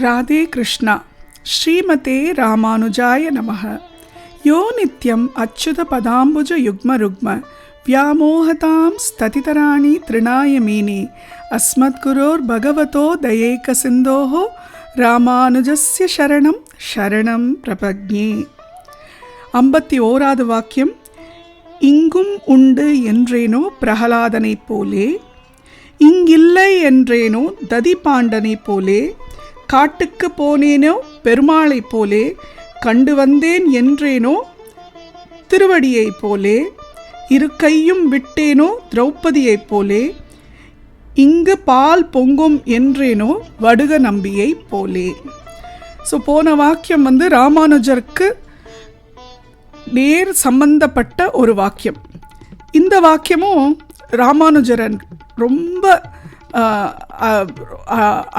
ராதே கிருஷ்ணா. ஸ்ரீமதே ராமானுஜாய நமஹ. யோ நித்யம் அச்சுத பதாம்புஜ யுக்ம ருக்ம வியாமோகதாம் ஸ்ததிதராணி த்ரிணாய மீனே அஸ்மத்குரோர் பகவதோ தயேக சிந்தோஹோ ராமானுஜஸ்ய சரணம் சரணம் பிரபக்ஞே. 51வது வாக்கியம். இங்கும் உண்டு என்றேனோ பிரகலாதனைப் போலே, இங்கில்லை என்றேனோ ததிபாண்டனைப் போலே, காட்டுக்கு போனேனோ பெருமாளைப் போலே, கண்டு வந்தேன் என்றேனோ திருவடியைப் போலே, இரு கையும் விட்டேனோ திரௌபதியைப் போலே, இங்கு பால் பொங்கும் என்றேனோ வடுக நம்பியைப் போலே. ஸோ போன வாக்கியம் ராமானுஜருக்கு நேர் சம்பந்தப்பட்ட ஒரு வாக்கியம். இந்த வாக்கியமும் ராமானுஜரன் ரொம்ப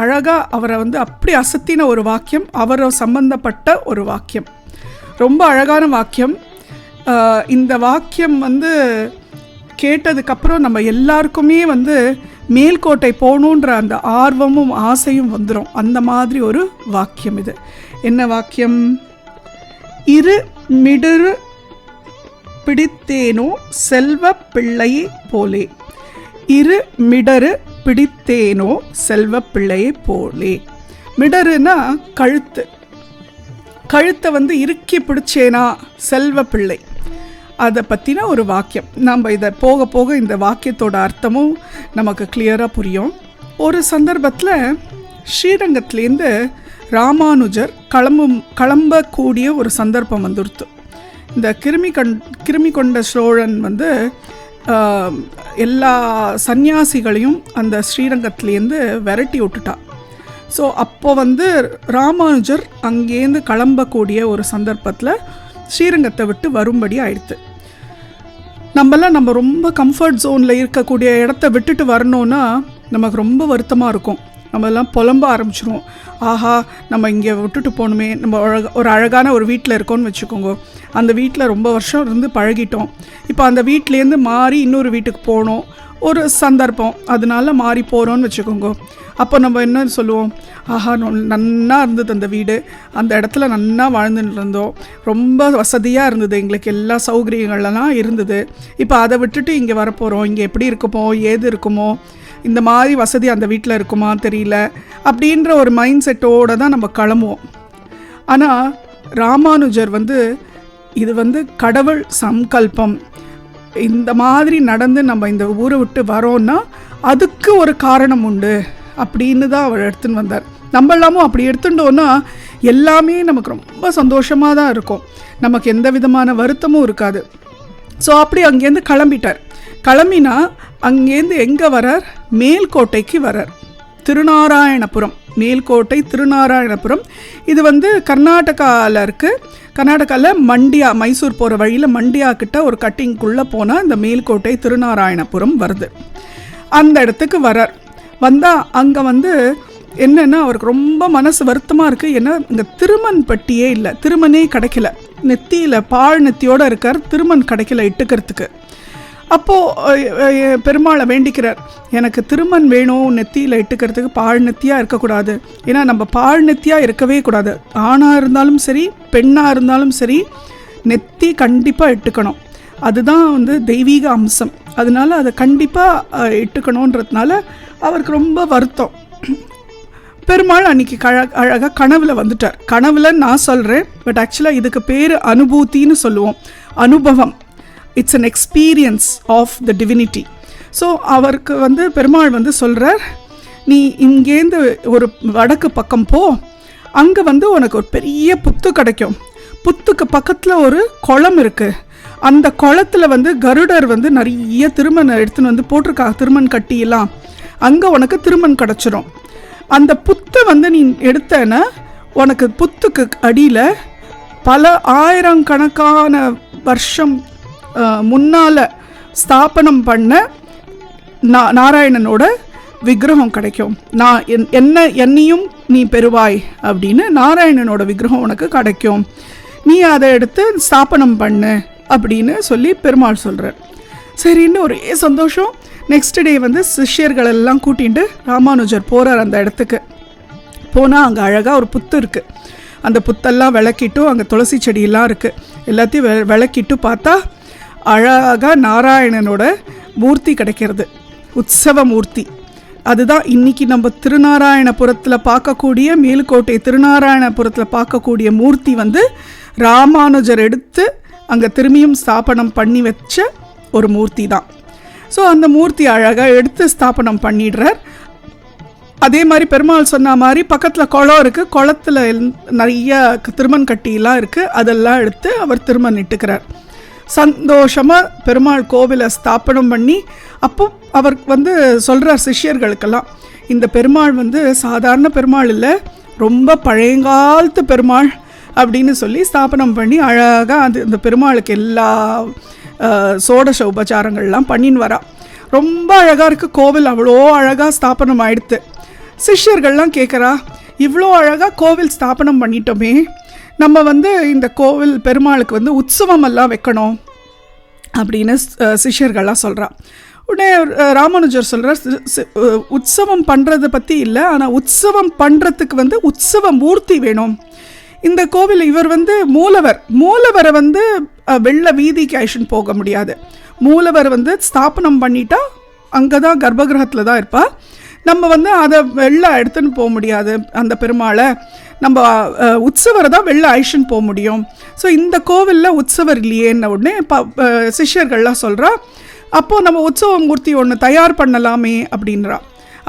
அழகாக அவரை அப்படி அசத்தின ஒரு வாக்கியம், அவரை சம்பந்தப்பட்ட ஒரு வாக்கியம், ரொம்ப அழகான வாக்கியம். இந்த வாக்கியம் கேட்டதுக்கப்புறம் நம்ம எல்லாருக்குமே மேல்கோட்டை போகணுன்ற அந்த ஆர்வமும் ஆசையும் வந்துடும். அந்த மாதிரி ஒரு வாக்கியம் இது. என்ன வாக்கியம்? இரு மிடரு பிடித்தேனோ செல்வ பிள்ளையை போலே. இரு மிடரு பிடித்தேனோ செல்வ பிள்ளையை போலே. மிடருனா கழுத்து. கழுத்தை இறுக்கி பிடிச்சேனா செல்வ பிள்ளை. அதை பற்றின ஒரு வாக்கியம். நம்ம இதை போக போக இந்த வாக்கியத்தோட அர்த்தமும் நமக்கு கிளியராக புரியும். ஒரு சந்தர்ப்பத்தில் ஸ்ரீரங்கத்துலேருந்து ராமானுஜர் கிளம்பக்கூடிய ஒரு சந்தர்ப்பம் வந்துடுத்து. இந்த கிருமி கொண்ட சோழன் எல்லா சந்நியாசிகளையும் அந்த ஸ்ரீரங்கத்துலேருந்து விரட்டி விட்டுட்டான். ஸோ அப்போ ராமானுஜர் அங்கேருந்து கிளம்பக்கூடிய ஒரு சந்தர்ப்பத்தில் ஸ்ரீரங்கத்தை விட்டு வரும்படி ஆயிடுத்து. நம்ம ரொம்ப கம்ஃபர்ட் ஜோனில் இருக்கக்கூடிய இடத்த விட்டுட்டு வரணுன்னா நமக்கு ரொம்ப வருத்தமாக இருக்கும். நம்மெல்லாம் புலம்ப ஆரம்பிச்சிருவோம். ஆஹா, நம்ம இங்கே விட்டுட்டு போகணுமே. நம்ம ஒரு அழகான ஒரு வீட்டில் இருக்கோன்னு வச்சுக்கோங்க. அந்த வீட்டில் ரொம்ப வருஷம் இருந்து பழகிட்டோம். இப்போ அந்த வீட்டிலேருந்து மாறி இன்னொரு வீட்டுக்கு போகணும் ஒரு சந்தர்ப்பம், அதனால மாறி போகிறோன்னு வச்சுக்கோங்க. அப்போ நம்ம என்ன சொல்லுவோம்? ஆஹா, நன்னா இருந்தது அந்த வீடு, அந்த இடத்துல நன்னா வாழ்ந்துட்டு இருந்தோம், ரொம்ப வசதியாக இருந்தது, எங்களுக்கு எல்லா சௌகரியங்கள்லாம் இருந்தது. இப்போ அதை விட்டுட்டு இங்கே வரப்போகிறோம், இங்கே எப்படி இருக்குமோ ஏது இருக்குமோ, இந்த மாதிரி வசதி அந்த வீட்டில் இருக்குமா தெரியல, அப்படின்ற ஒரு மைண்ட் செட்டோடு தான் நம்ம கிளம்புவோம். ஆனால் ராமானுஜர் இது கடவுள் சங்கல்பம். இந்த மாதிரி நடந்து நம்ம இந்த ஊரை விட்டு வரோன்னா அதுக்கு ஒரு காரணம் உண்டு அப்படின்னு தான் அவர் எடுத்துன்னு வந்தார். நம்ம எல்லாமும் அப்படி எடுத்துட்டோன்னா எல்லாமே நமக்கு ரொம்ப சந்தோஷமாக தான் இருக்கும், நமக்கு எந்த விதமான வருத்தமும் இருக்காது. ஸோ அப்படி அங்கேருந்து கிளம்பிட்டார். கிளம்பினா அங்கேருந்து எங்கே வரார்? மேல்கோட்டைக்கு வரார். திருநாராயணபுரம், மேல்கோட்டை திருநாராயணபுரம். இது கர்நாடகாவில் இருக்குது. கர்நாடகாவில் மண்டியா, மைசூர் போகிற வழியில் மண்டியா கிட்ட ஒரு கட்டிங்குள்ளே போனால் இந்த மேல்கோட்டை திருநாராயணபுரம் வருது. அந்த இடத்துக்கு வரார். வந்தால் அங்கே என்னென்னா அவருக்கு ரொம்ப மனசு வருத்தமாக இருக்குது. ஏன்னா இங்கே திருமண் பட்டியே இல்லை, திருமணே கிடைக்கல. நெத்தியில் பாழ் நெத்தியோடு இருக்கார், திருமண் கிடைக்கல இட்டுக்கிறதுக்கு. அப்போது பெருமாளை வேண்டிக்கிறார், எனக்கு திருமண் வேணும், நெத்தியில் இட்டுக்கிறதுக்கு பாழ் நெத்தியாக இருக்கக்கூடாது. ஏன்னா நம்ம பாழ் நெத்தியாக இருக்கவே கூடாது. ஆணாக இருந்தாலும் சரி பெண்ணாக இருந்தாலும் சரி நெத்தி கண்டிப்பாக இட்டுக்கணும். அதுதான் தெய்வீக அம்சம். அதனால அதை கண்டிப்பாக இட்டுக்கணுன்றதுனால அவருக்கு ரொம்ப வருத்தம். பெருமாள் அன்றைக்கி அழகாக கனவுல வந்துட்டார். கனவுல நான் சொல்கிறேன், பட் ஆக்சுவலாக இதுக்கு பேர் அனுபூத்தின்னு சொல்லுவோம், அனுபவம். It's an experience of the divinity. So அவருக்கு பெருமாள் சொல்கிறார், நீ இங்கேருந்து ஒரு வடக்கு பக்கம் போ, அங்கே உனக்கு ஒரு பெரிய புத்து கிடைக்கும். புத்துக்கு பக்கத்தில் ஒரு குளம் இருக்குது. அந்த குளத்தில் கருடர் நிறைய திருமணம் எடுத்துன்னு போட்டிருக்கா, திருமண் கட்டியெல்லாம். அங்கே உனக்கு திருமண் கிடச்சிரும். அந்த புத்தை நீ எடுத்தேன்னா உனக்கு புத்துக்கு அடியில் பல ஆயிரக்கணக்கான வருஷம் முன்னால் ஸ்தாபனம் பண்ண நாராயணனோட விக்கிரகம் கிடைக்கும். நான் என்னையும் நீ பெறுவாய் அப்படின்னு நாராயணனோட விக்கிரகம் உனக்கு கிடைக்கும். நீ அதை எடுத்து ஸ்தாபனம் பண்ணு அப்படின்னு சொல்லி பெருமாள் சொல்கிறார். சரின்னு ஒரே சந்தோஷம். நெக்ஸ்ட் டே சிஷ்யர்கள் எல்லாம் கூட்டிகிட்டு ராமானுஜர் போகிறார் அந்த இடத்துக்கு. போனால் அங்கே அழகாக ஒரு புத்து இருக்குது. அந்த புத்தெல்லாம் விளக்கிட்டும் அங்கே துளசி செடியெல்லாம் இருக்குது. எல்லாத்தையும் விளக்கிட்டு பார்த்தா அழகாக நாராயணனோட மூர்த்தி கிடைக்கிறது, உற்சவ மூர்த்தி. அதுதான் இன்றைக்கி நம்ம திருநாராயணபுரத்தில் பார்க்கக்கூடிய, மேலுக்கோட்டை திருநாராயணபுரத்தில் பார்க்கக்கூடிய மூர்த்தி வந்து ராமானுஜர் எடுத்து அங்கே திரும்பியும் ஸ்தாபனம் பண்ணி வச்ச ஒரு மூர்த்தி தான். ஸோ அந்த மூர்த்தி அழகாக எடுத்து ஸ்தாபனம் பண்ணிடுறார். அதே மாதிரி பெருமாள் சொன்ன மாதிரி பக்கத்தில் குளம் இருக்குது, குளத்தில் நிறைய திருமண் கட்டியெல்லாம் இருக்குது, அதெல்லாம் எடுத்து அவர் திருமண் இட்டுக்கிறார். சந்தோஷமாக பெருமாள் கோவிலை ஸ்தாபனம் பண்ணி அப்போ அவர் வந்து சொல்கிறார் சிஷ்யர்களுக்கெல்லாம், இந்த பெருமாள் வந்து சாதாரண பெருமாள் இல்லை, ரொம்ப பழையங்காலத்து பெருமாள் அப்படின்னு சொல்லி ஸ்தாபனம் பண்ணி அழகாக இந்த பெருமாளுக்கு எல்லா சோடச உபச்சாரங்கள்லாம் பண்ணின்னு வரா. ரொம்ப அழகாக இருக்குது கோவில், அவ்வளோ அழகாக ஸ்தாபனம் ஆயிடுத்து. சிஷ்யர்கள்லாம் கேட்குறா, இவ்வளோ அழகாக கோவில் ஸ்தாபனம் பண்ணிட்டோமே, நம்ம வந்து இந்த கோவில் பெருமாளுக்கு வந்து உற்சவமெல்லாம் வைக்கணும் அப்படின்னு சிஷ்யர்கள்லாம் சொல்கிறா. உடனே ராமானுஜர் சொல்கிறார், உற்சவம் பண்ணுறதை பற்றி இல்லை, ஆனால் உற்சவம் பண்ணுறதுக்கு வந்து உற்சவ மூர்த்தி வேணும். இந்த கோவில் இவர் வந்து மூலவரை வந்து வெள்ள வீதிக்கு ஐஷன் போக முடியாது. மூலவர் வந்து ஸ்தாபனம் பண்ணிட்டா அங்கே தான் கர்ப்பகிரகத்தில் தான் இருப்பா. நம்ம வந்து அதை வெளில எடுத்துன்னு போக முடியாது, அந்த பெருமாளை நம்ம உற்சவரை தான் வெளில ஐஷன் போக முடியும். ஸோ இந்த கோவிலில் உற்சவர் இல்லையேன்ன உடனே சிஷ்யர்கள்லாம் சொல்கிறா, அப்போது நம்ம உற்சவ மூர்த்தி ஒன்று தயார் பண்ணலாமே அப்படின்றா.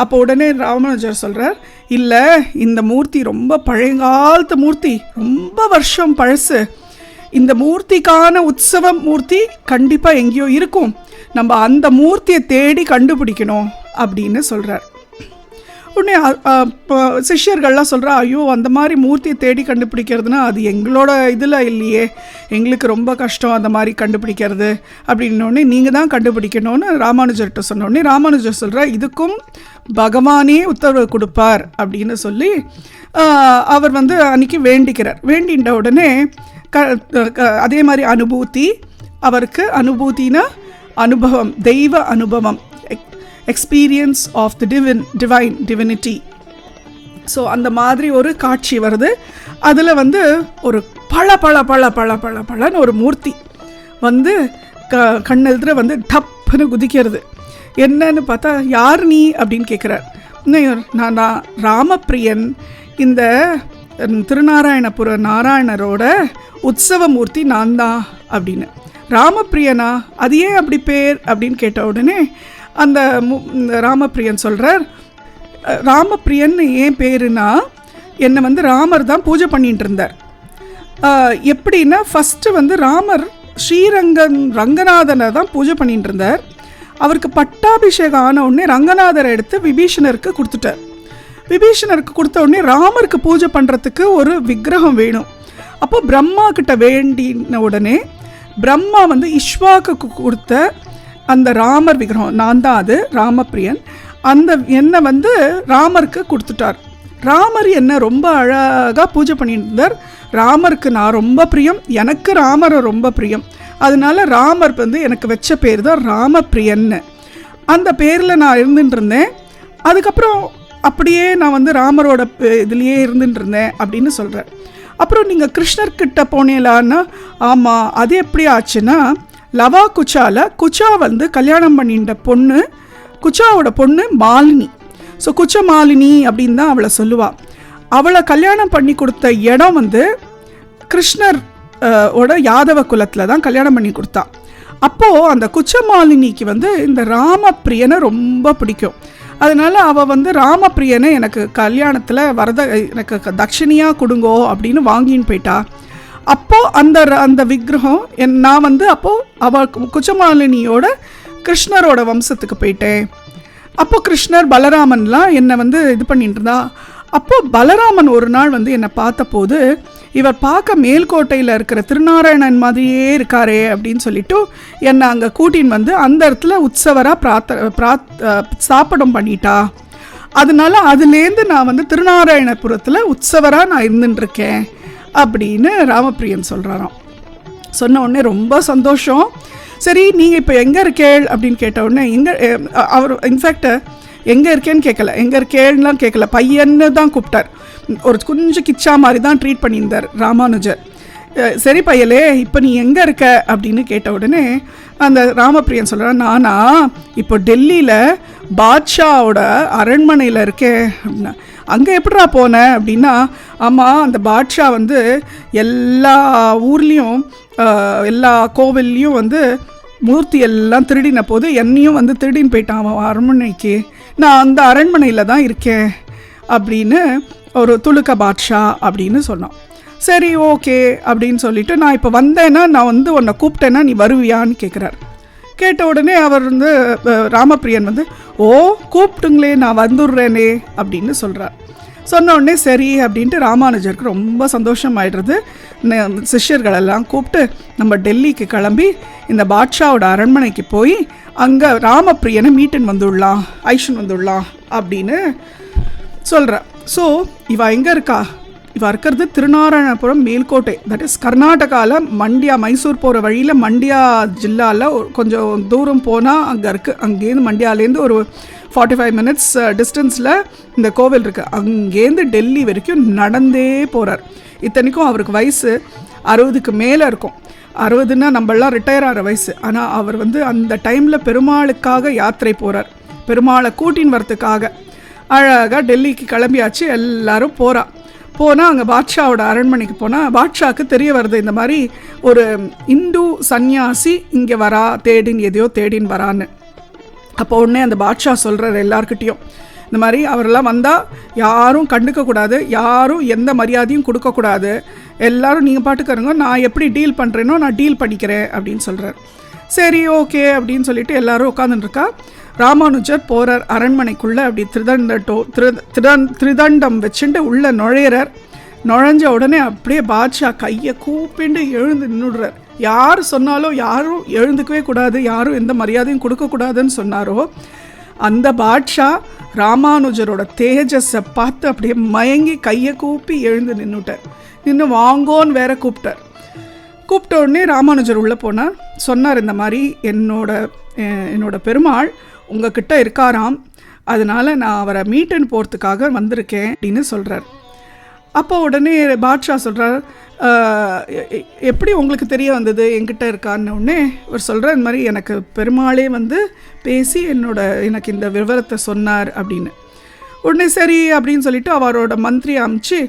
அப்போ உடனே ராமானுஜர் சொல்கிறார், இல்லை இந்த மூர்த்தி ரொம்ப பழையங்காலத்து மூர்த்தி, ரொம்ப வருஷம் பழசு, இந்த மூர்த்திக்கான உற்சவ மூர்த்தி கண்டிப்பாக எங்கேயோ இருக்கும், நம்ம அந்த மூர்த்தியை தேடி கண்டுபிடிக்கணும் அப்படின்னு சொல்கிறார். உடனே சிஷ்யர்கள்லாம் சொல்கிறா, ஐயோ அந்த மாதிரி மூர்த்தியை தேடி கண்டுபிடிக்கிறதுனா அது எங்களோட இதில் இல்லையே, எங்களுக்கு ரொம்ப கஷ்டம் அந்த மாதிரி கண்டுபிடிக்கிறது அப்படின்னோடனே நீங்கள் தான் கண்டுபிடிக்கணும்னு ராமானுஜர்கிட்ட சொன்னோடனே ராமானுஜர் சொல்கிறா, இதுக்கும் பகவானே உத்தரவு கொடுப்பார் அப்படின்னு சொல்லி அவர் வந்து அன்றைக்கி வேண்டிக்கிறார். வேண்டின்ற உடனே அதே மாதிரி அனுபூதி, அவருக்கு அனுபூதினா அனுபவம், தெய்வ அனுபவம், experience of the divinity. So அந்த மாதிரி ஒரு காட்சி வருது. அதில் வந்து ஒரு பழன்னு ஒரு மூர்த்தி வந்து கண்ணெதிர வந்து டப்புன்னு குதிக்கிறது. என்னன்னு பார்த்தா, யார் நீ அப்படின்னு கேட்குறார். நான் ராமப்பிரியன், இந்த திருநாராயணபுர நாராயணரோட உற்சவ மூர்த்தி நான் தான் அப்படின்னு. ராமப்பிரியனா, அது ஏன் அப்படி பேர் அப்படின்னு கேட்ட உடனே அந்த ராமப்பிரியன் சொல்கிறார், ராமப்பிரியன் ஏன் பேருனா, என்னை வந்து ராமர் தான் பூஜை பண்ணிட்டு இருந்தார். எப்படின்னா ஃபஸ்ட்டு வந்து ராமர் ரங்கநாதனை தான் பூஜை பண்ணிட்டு இருந்தார். அவருக்கு பட்டாபிஷேகம் ஆன உடனே ரங்கநாதரை எடுத்து விபீஷணருக்கு கொடுத்துட்டார். விபீஷணருக்கு கொடுத்த உடனே ராமருக்கு பூஜை பண்ணுறதுக்கு ஒரு விக்கிரகம் வேணும். அப்போ பிரம்மா கிட்ட வேண்டின உடனே பிரம்மா வந்து இஷ்வாக்கு கொடுத்த அந்த ராமர் விக்கிரகம், நான் தான் அது ராமப்பிரியன், அந்த என்னை வந்து ராமருக்கு கொடுத்துட்டார். ராமர் என்ன ரொம்ப அழகாக பூஜை பண்ணிட்டு இருந்தார். ராமருக்கு நான் ரொம்ப பிரியம், எனக்கு ராமரை ரொம்ப பிரியம், அதனால ராமர் வந்து எனக்கு வச்ச பேர் தான் ராமப்பிரியன்னு. அந்த பேரில் நான் இருந்துட்டு இருந்தேன். அதுக்கப்புறம் அப்படியே நான் வந்து ராமரோட இதுலேயே இருந்துட்டு இருந்தேன் அப்படின்னு சொல்கிறேன். அப்புறம் நீங்கள் கிருஷ்ணர்கிட்ட போனீங்களான்னா, ஆமாம், அது எப்படி ஆச்சுன்னா, லவா குச்சா வந்து கல்யாணம் பண்ணிட்ட பொண்ணு, குச்சாவோட பொண்ணு மாலினி. ஸோ குச்ச மாலினி அப்படின்னு தான் அவளை சொல்லுவாள். அவளை கல்யாணம் பண்ணி கொடுத்த இடம் வந்து கிருஷ்ணர் ஓட யாதவ குலத்தில் தான் கல்யாணம் பண்ணி கொடுத்தா. அப்போது அந்த குச்சமாலினிக்கு வந்து இந்த ராமப்பிரியனை ரொம்ப பிடிக்கும். அதனால் அவள் வந்து ராமப்பிரியனை எனக்கு கல்யாணத்தில் எனக்கு தட்சிணியாக கொடுங்கோ அப்படின்னு வாங்கின்னு போயிட்டா. அப்போது அந்த விக்கிரகம் நான் வந்து அப்போது அவள் குச்சமாலினியோட கிருஷ்ணரோட வம்சத்துக்கு போயிட்டேன். அப்போது கிருஷ்ணர் பலராமன்லாம் என்னை வந்து இது பண்ணிட்டு இருந்தா. அப்போது பலராமன் ஒரு நாள் வந்து என்னை பார்த்தபோது, இவர் பார்க்க மேல்கோட்டையில் இருக்கிற திருநாராயணன் மாதிரியே இருக்காரே அப்படின்னு சொல்லிட்டு என்னை அங்கே கூட்டின்னு வந்து அந்த இடத்துல உற்சவராக ஸ்தாபனம் பண்ணிட்டா. அதனால அதுலேருந்து நான் வந்து திருநாராயணபுரத்தில் உற்சவராக நான் இருந்துட்டுருக்கேன் அப்படின்னு ராமப்பிரியன் சொல்கிறாராம். சொன்ன உடனே ரொம்ப சந்தோஷம். சரி, நீங்கள் இப்போ எங்கே இருக்கேள் அப்படின்னு கேட்ட உடனே அவர் இன்ஃபேக்ட் எங்கே இருக்கேன்னு கேட்கல, எங்கே இருக்கேன்னுலாம் கேட்கல, பையன்னு தான் கூப்பிட்டார். ஒரு கொஞ்சம் கிச்சா மாதிரி தான் ட்ரீட் பண்ணியிருந்தார் ராமானுஜர். சரி பையலே, இப்போ நீ எங்கே இருக்க அப்படின்னு கேட்ட உடனே அந்த ராமப்பிரியன் சொல்கிறான், நானா இப்போ டெல்லியில் பாட்ஷாவோட அரண்மனையில் இருக்கேன் அப்படின்னா. அங்கே எப்படிடா போனேன் அப்படின்னா, ஆமாம் அந்த பாட்ஷா வந்து எல்லா ஊர்லேயும் எல்லா கோவில்லையும் வந்து மூர்த்தி எல்லாம் திருடின போது என்னையும் வந்து திருடின்னு போயிட்டான் அவன் அரண்மனைக்கு. நான் அந்த அரண்மனையில் தான் இருக்கேன் அப்படின்னு ஒரு துலுக்க பாட்ஷா அப்படின்னு சொன்னான். சரி ஓகே அப்படின்னு சொல்லிட்டு, நான் இப்போ வந்தேன்னா நான் வந்து உன்னை கூப்பிட்டேன்னா நீ வருவியான்னு கேட்குறார். கேட்ட உடனே அவர் வந்து ராமப்பிரியன் வந்து ஓ கூப்பிட்டுங்களே நான் வந்துடுறேனே அப்படின்னு சொல்கிறார். சொன்ன உடனே சரி அப்படின்ட்டு ராமானுஜருக்கு ரொம்ப சந்தோஷம் ஆயிடுறது. சிஷ்யர்களெல்லாம் கூப்பிட்டு நம்ம டெல்லிக்கு கிளம்பி இந்த பாட்ஷாவோட அரண்மனைக்கு போய் அங்கே ராமப்பிரியனை மீட்டுன்னு வந்துடலாம், ஐஷன் வந்துடலாம் அப்படின்னு சொல்கிறார். ஸோ இவள் எங்கே இருக்கா? இவள் இருக்கிறது திருநாராயணபுரம் மேல்கோட்டை, தட் இஸ் கர்நாடகாவில் மண்டியா, மைசூர் போகிற வழியில் மண்டியா ஜில்லாவில் கொஞ்சம் தூரம் போனால் அங்கே இருக்குது. அங்கேருந்து மண்டியாலேருந்து ஒரு 45 மினிட்ஸ் டிஸ்டன்ஸில் இந்த கோவில் இருக்குது. அங்கேருந்து டெல்லி வரைக்கும் நடந்தே போகிறார். இத்தனைக்கும் அவருக்கு வயசு 60க்கு மேலே இருக்கும். 60ன்னா நம்மளாம் ரிட்டையர் ஆகிற வயசு. ஆனால் அவர் வந்து அந்த டைமில் பெருமாளுக்காக யாத்திரை போகிறார். பெருமாளை கூட்டின்னு வரத்துக்காக அழகாக டெல்லிக்கு கிளம்பியாச்சு. எல்லோரும் போனால் அங்கே பாட்ஷாவோட அரண்மனைக்கு போனால் பாட்ஷாவுக்கு தெரிய வருது, இந்த மாதிரி ஒரு இந்து சன்னியாசி இங்கே வரா, எதையோ தேடின்னு வரான்னு. அப்போ உடனே அந்த பாட்ஷா சொல்கிறார் எல்லார்கிட்டையும், இந்த மாதிரி அவரெல்லாம் வந்தால் யாரும் கண்டுக்கக்கூடாது, யாரும் எந்த மரியாதையும் கொடுக்கக்கூடாது, எல்லோரும் நீங்கள் பாட்டுக்காரங்க, நான் எப்படி டீல் பண்ணுறேனோ நான் டீல் பண்ணிக்கிறேன் அப்படின்னு சொல்கிறார். சரி ஓகே அப்படின்னு சொல்லிட்டு எல்லோரும் உட்காந்துருக்கா. ராமானுஜர் போகிறார் அரண்மனைக்குள்ளே. அப்படி திரிதண்டம் வச்சுட்டு உள்ளே நுழையிறார். நுழைஞ்ச உடனே அப்படியே பாட்ஷா கையை கூப்பிண்டு எழுந்து நின்றுடுறார். யார் சொன்னாலும் யாரும் எழுந்துக்கவே கூடாது, யாரும் எந்த மரியாதையும் கொடுக்கக்கூடாதுன்னு சொன்னாரோ அந்த பாட்ஷா ராமானுஜரோட தேஜஸை பார்த்து அப்படியே மயங்கி கையை கூப்பி எழுந்து நின்றுட்டார். நின்று வாங்கோன்னு வேற கூப்பிட்டார். கூப்பிட்ட உடனே ராமானுஜர் உள்ளே போனார். சொன்னார், இந்த மாதிரி என்னோட பெருமாள் உங்ககிட்ட இருக்காராம், அதனால் நான் அவரை மீட்டுன்னு போகிறதுக்காக வந்திருக்கேன் அப்படின்னு சொல்கிறார். அப்போ உடனே பாட்ஷா சொல்கிறார், எப்படி உங்களுக்கு தெரிய வந்தது என்கிட்ட இருக்கான்னு? உடனே அவர் சொல்கிறார், இந்த மாதிரி எனக்கு பெருமாளே வந்து பேசி எனக்கு இந்த விவரத்தை சொன்னார் அப்படின்னு. உடனே சரி அப்படின்னு சொல்லிட்டு அவரோட மந்திரியை அனுப்பிச்சு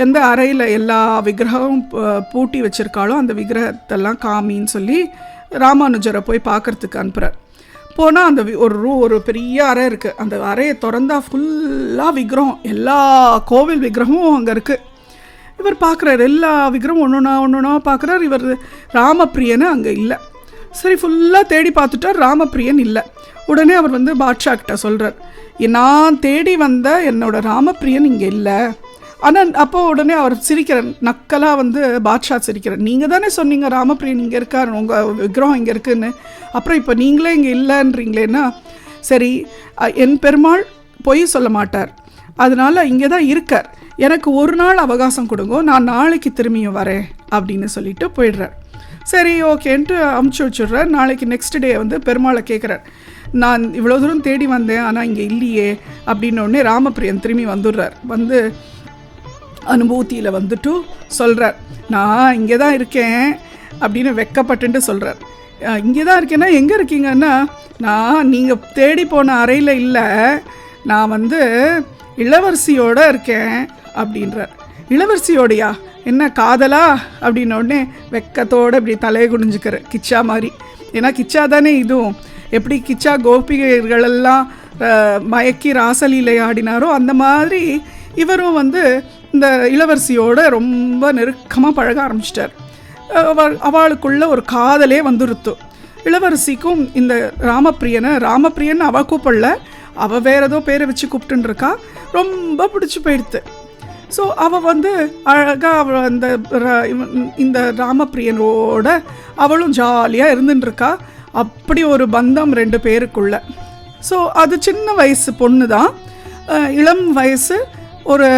எந்த அறையில் எல்லா விக்கிரகமும் பூட்டி வச்சுருக்காளோ அந்த விக்கிரகத்தெல்லாம் காமின்னு சொல்லி ராமானுஜரை போய் பார்க்குறதுக்கு அனுப்புகிறார். போனால் அந்த ஒரு பெரிய அறை இருக்குது. அந்த அறையை திறந்தா ஃபுல்லாக விக்கிரகம், எல்லா கோவில் விக்கிரகமும் அங்கே இருக்குது. இவர் பார்க்குறாரு, எல்லா விக்கிரகம் ஒன்றுனா பார்க்குறாரு. இவர் ராமப்பிரியனை அங்கே இல்லை. சரி ஃபுல்லாக தேடி பார்த்துட்டார், ராமப்பிரியன் இல்லை. உடனே அவர் வந்து பாட்ஷா கிட்ட சொல்கிறார், நான் தேடி வந்த என்னோட ராமப்பிரியன் இங்கே இல்லை. ஆனால் அப்போ உடனே அவர் சிரிக்கிறார், நக்கலாக வந்து பாட்ஷா சிரிக்கிறார், நீங்கள் தானே சொன்னீங்க ராமப்பிரியன் இங்கே இருக்கார், உங்கள் விக்கிரகம் இங்கே இருக்குன்னு, அப்புறம் இப்போ நீங்களே இங்கே இல்லைன்றீங்களேன்னா, சரி என் பெருமாள் பொய் சொல்ல மாட்டார், அதனால் இங்கே தான் இருக்கார், எனக்கு ஒரு நாள் அவகாசம் கொடுங்க, நான் நாளைக்கு திரும்பியும் வரேன் அப்படின்னு சொல்லிட்டு போயிடுறார். சரி ஓகேன்ட்டு அமுச்சு வச்சுடுறார். நாளைக்கு நெக்ஸ்ட் டே வந்து பெருமாளை கேட்குறார், நான் இவ்வளோ தூரம் தேடி வந்தேன் ஆனால் இங்கே இல்லையே அப்படின்னோடனே ராமப்பிரியன் திரும்பி வந்துடுறார். வந்து அனுபூதியில் வந்துட்டு சொல்கிறார், நான் இங்கே தான் இருக்கேன் அப்படின்னு வெக்கப்பட்டுட்டு சொல்கிறார். இங்கே தான் இருக்கேன்னா எங்கே இருக்கீங்கன்னா, நான் நீங்கள் தேடி போன அறையில் இல்லை, நான் வந்து இளவரசியோடு இருக்கேன் அப்படின்றார். இளவரசியோடையா? என்ன காதலா அப்படின்னோடனே வெக்கத்தோடு இப்படி தலையை குனிஞ்சுக்கிற கிச்சா மாதிரி. ஏன்னா கிச்சா தானே இதுவும். எப்படி கிச்சா கோபிகைகளெல்லாம் மயக்கி ராசலீலை ஆடினாரோ அந்த மாதிரி இவரும் வந்து இந்த இளவரசியோட ரொம்ப நெருக்கமாக பழக ஆரம்பிச்சிட்டார். அவளுக்குள்ள ஒரு காதலே வந்துருத்து. இளவரசிக்கும் இந்த ராமப்பிரியன் அவள் கூப்பிடல, அவள் வேறு ஏதோ பேரை வச்சு கூப்பிட்டுருக்கா, ரொம்ப பிடிச்சி போயிடுத்து. ஸோ அவள் வந்து அழகாக அவள் இந்த ராமப்பிரியனோட அவளும் ஜாலியாக இருந்துட்டுருக்கா. அப்படி ஒரு பந்தம் ரெண்டு பேருக்குள்ள. ஸோ அது சின்ன வயசு பொண்ணு தான், இளம் வயசு ஒரு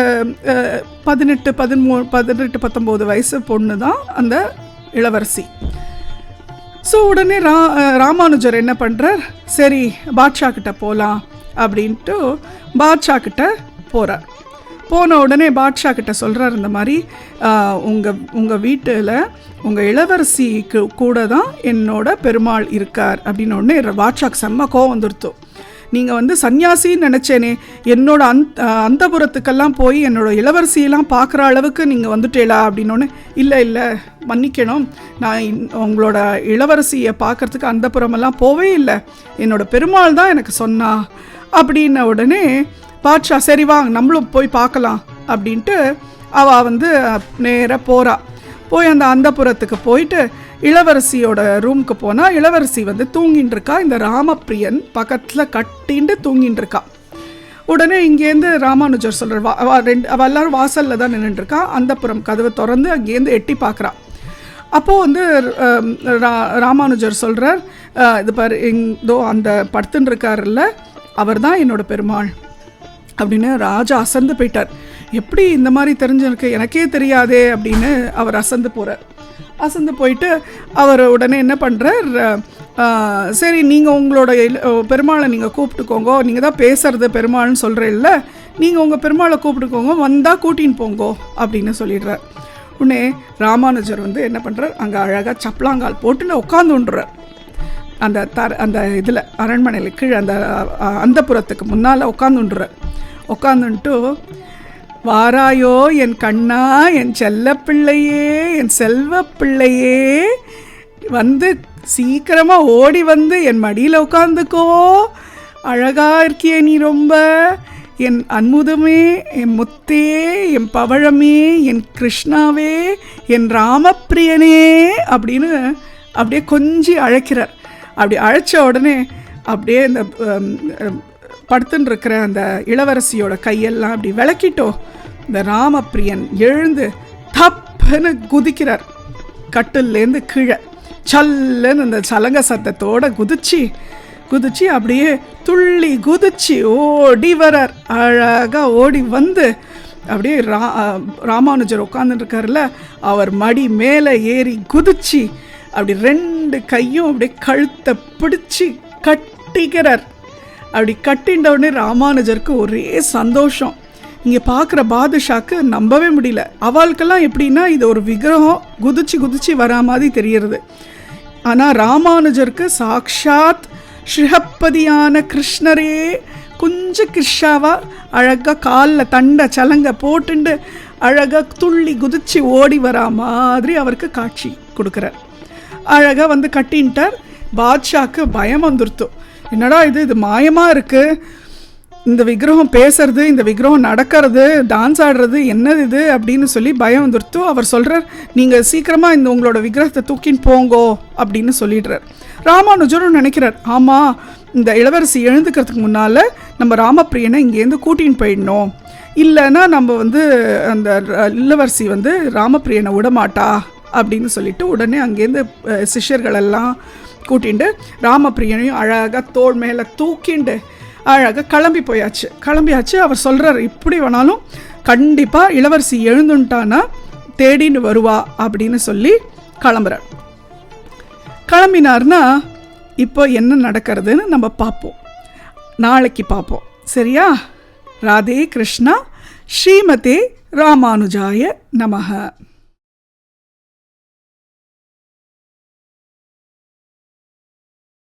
18-19 வயசு பொண்ணு தான் அந்த இளவரசி. ஸோ உடனே ராமானுஜர் என்ன பண்ணுறார், சரி பாட்ஷா கிட்ட போகலாம் அப்படின்ட்டு பாட்ஷா கிட்ட போகிறார். போன உடனே பாட்ஷா கிட்ட சொல்கிறார், இந்த மாதிரி உங்கள் வீட்டில் உங்கள் இளவரசிக்கு கூட தான் என்னோட பெருமாள் இருக்கார் அப்படின்னு உடனே பாட்ஷாக்கு செம்ம கோவம் வந்துடுத்து. நீங்கள் சன்னியாசின்னு நினச்சேனே, என்னோட அந்தபுரத்துக்கெல்லாம் போய் என்னோட இளவரசியெல்லாம் பார்க்குற அளவுக்கு நீங்கள் வந்துட்டேளா அப்படின்னோடனே, இல்லை மன்னிக்கணும், நான் உங்களோட இளவரசியை பார்க்குறதுக்கு அந்தப்புறமெல்லாம் போவே இல்லை, என்னோட பெருமாள் தான் எனக்கு சொன்னா அப்படின்ன உடனே பாட்ஷா சரி வாங்க நம்மளும் போய் பார்க்கலாம் அப்படின்ட்டு அவள் நேராக போகிறா. போய் அந்த அந்தப்புறத்துக்கு போயிட்டு இளவரசியோட ரூமுக்கு போனால் இளவரசி தூங்கின்னு இருக்கா. இந்த ராமப்பிரியன் பக்கத்தில் கட்டின்ட்டு தூங்கின்னு இருக்கா. உடனே இங்கேருந்து ராமானுஜர் சொல்கிறார், அவள் எல்லாரும் வாசலில் தான் நின்றுட்டுருக்கா. அந்தப்புறம் கதவை திறந்து அங்கேருந்து எட்டி பார்க்குறா. அப்போது ராமானுஜர் சொல்கிறார், இது பாரு, இதோ அந்த படுத்துன்னு இருக்காருல்ல, அவர் தான் என்னோட பெருமாள் அப்படின்னு. ராஜா அசந்து போயிட்டார். எப்படி இந்த மாதிரி தெரிஞ்சிருக்கு, எனக்கே தெரியாதே அப்படின்னு அவர் அசந்து போகிறார். அசந்து போயிட்டு அவர் உடனே என்ன பண்ணுறார், சரி நீங்கள் உங்களோட பெருமாளை நீங்கள் கூப்பிட்டுக்கோங்க, நீங்கள் தான் பேசுறது பெருமாள்னு சொல்கிறீல்ல, நீங்கள் உங்கள் பெருமாளை கூப்பிட்டுக்கோங்க, வந்தால் கூட்டின்னு போங்கோ அப்படின்னு சொல்லிடுறார். உடனே ராமானுஜர் என்ன பண்ணுறார், அங்கே அழகாக சப்பலாங்கால் போட்டுன்னு உட்காந்துன்றார். அந்த இதில் அரண்மனையில் கீழே அந்தப்புறத்துக்கு முன்னால் உட்காந்துன்றார். உட்காந்துன்ட்டு, வாராயோ என் கண்ணா, என் செல்ல பிள்ளையே, என் செல்வ பிள்ளையே, சீக்கிரமாக ஓடி என் மடியில் உட்காந்துக்கோ, அழகா இருக்கியே நீ ரொம்ப, என் அன்முதமே, என் முத்தே, என் பவழமே, என் கிருஷ்ணாவே, என் ராமப்பிரியனே அப்படின்னு அப்படியே கொஞ்சி அழைக்கிறார். அப்படி அழைச்ச உடனே அப்படியே இந்த படுத்துன்னு இருக்கிற அந்த இளவரசியோட கையெல்லாம் அப்படி விளக்கிட்டோ இந்த ராமப்பிரியன் எழுந்து தப்புன்னு குதிக்கிறார். கட்டிலேருந்து கீழே சல்லுன்னு அந்த சலங்க சத்தத்தோடு குதிச்சு அப்படியே துள்ளி குதிச்சு ஓடி வரார். அழகாக ஓடி அப்படியே ராமானுஜர் உட்காந்துருக்காருல, அவர் மடி மேலே ஏறி குதிச்சு அப்படி 2 கையும் அப்படியே கழுத்தை பிடிச்சி கட்டிக்கிறார். அப்படி கட்டின்ற உடனே ராமானுஜருக்கு ஒரே சந்தோஷம். இங்கே பார்க்குற பாதுஷாக்கு நம்பவே முடியல. அவளுக்கெல்லாம் எப்படின்னா இது ஒரு விக்கிரகம் குதிச்சு வரா மாதிரி தெரிகிறது. ஆனால் ராமானுஜருக்கு சாக்ஷாத் ஸ்ரீஹப்பதியான கிருஷ்ணரே கொஞ்சம் கிருஷ்ணாவா அழகாக காலில் தண்டை சலங்க போட்டுண்டு அழகாக துள்ளி குதிச்சு ஓடி வரா மாதிரி அவருக்கு காட்சி கொடுக்குறார். அழகாக கட்டின்ட்டார். பாட்ஷாக்கு பயம் வந்துருத்து. என்னடா இது மாயமாக இருக்குது, இந்த விக்கிரகம் பேசுறது, இந்த விக்கிரகம் நடக்கிறது, டான்ஸ் ஆடுறது, என்னது இது அப்படின்னு சொல்லி பயம் வந்துருத்து. அவர் சொல்கிறார், நீங்கள் சீக்கிரமாக உங்களோட விக்கிரகத்தை தூக்கின்னு போங்கோ அப்படின்னு சொல்லிடுறார். ராமானுஜரும் நினைக்கிறார், ஆமாம் இந்த இளவரசி எழுந்துக்கிறதுக்கு முன்னால் நம்ம ராமப்பிரியனை இங்கேருந்து கூட்டின்னு போயிடணும், இல்லைன்னா நம்ம அந்த இளவரசி ராமப்பிரியனை விடமாட்டா அப்படின்னு சொல்லிட்டு உடனே அங்கேருந்து சிஷ்யர்களெல்லாம் கூட்டிண்டு ராமப்பிரியனையும் அழகாக தோள் மேலே தூக்கிண்டு அழகாக கிளம்பியாச்சு. அவர் சொல்கிறார், இப்படி வேணாலும் கண்டிப்பாக இளவரசி எழுந்துட்டானா தேடின்னு வருவா அப்படின்னு சொல்லி கிளம்புறார். கிளம்பினார்னா இப்போ என்ன நடக்கிறதுன்னு நம்ம பார்ப்போம், நாளைக்கு பார்ப்போம். சரியா? ராதே கிருஷ்ணா. ஸ்ரீமதே ராமானுஜாய நமஹ.